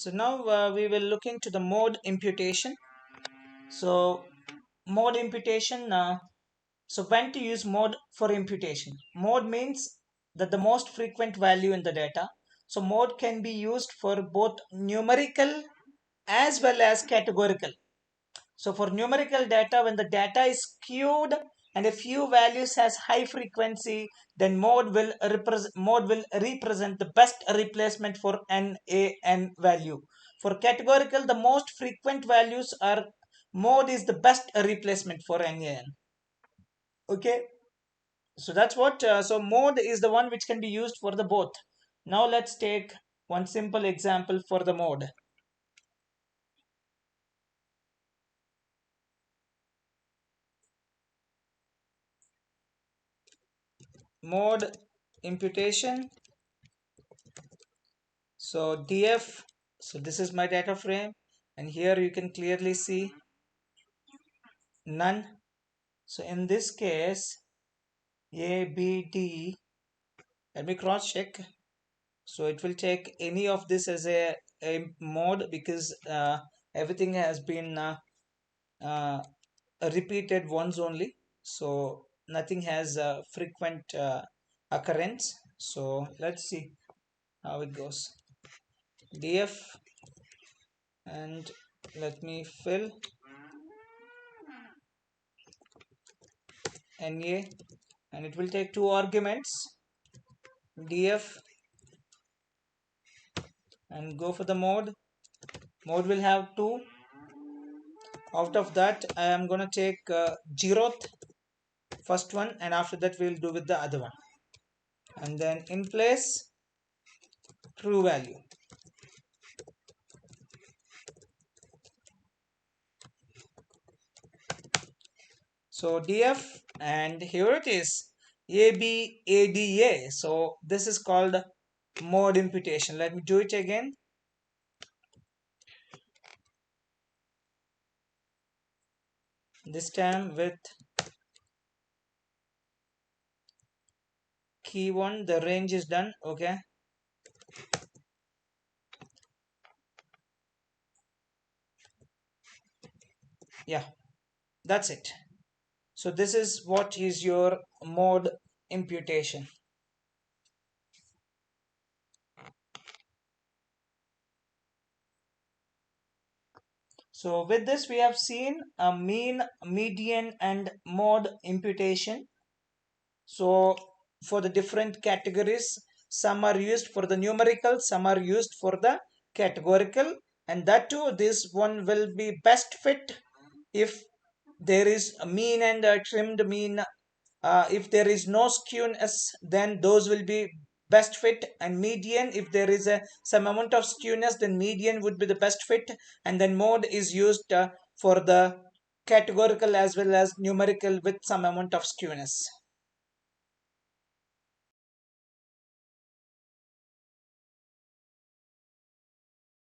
So now we will look into the mode imputation. So mode imputation. So when to use mode for imputation? Mode means that the most frequent value in the data. So mode can be used for both numerical as well as categorical. So for numerical data, when the data is skewed and a few values has high frequency, then mode will represent the best replacement for NaN value. For categorical, the most frequent values are mode is the best replacement for NaN. Okay, so that's what. So mode is the one which can be used for the both. Now let's take one simple example for the mode. Mode imputation. So df, so this is my data frame, and here you can clearly see none. So in this case, a b d, let me cross check. So it will take any of this as a mode because everything has been uh, repeated once only, so nothing has frequent occurrence. So let's see how it goes. Df, and let me fill na, and it will take two arguments, df, and go for the mode will have two. Out of that I am gonna take 0th first one, and after that we'll do with the other one, and then in place true value. So df, and here it is, ABADA. So this is called mode imputation. Let me do it again. This time with key 1, the range is done. Okay. Yeah, that's it. So this is what is your mode imputation. So with this we have seen a mean, median, and mode imputation. So for the different categories, some are used for the numerical, some are used for the categorical, and that too this one will be best fit if there is a mean and a trimmed mean. If there is no skewness, then those will be best fit, and median, if there is some amount of skewness, then median would be the best fit, and then mode is used for the categorical as well as numerical with some amount of skewness.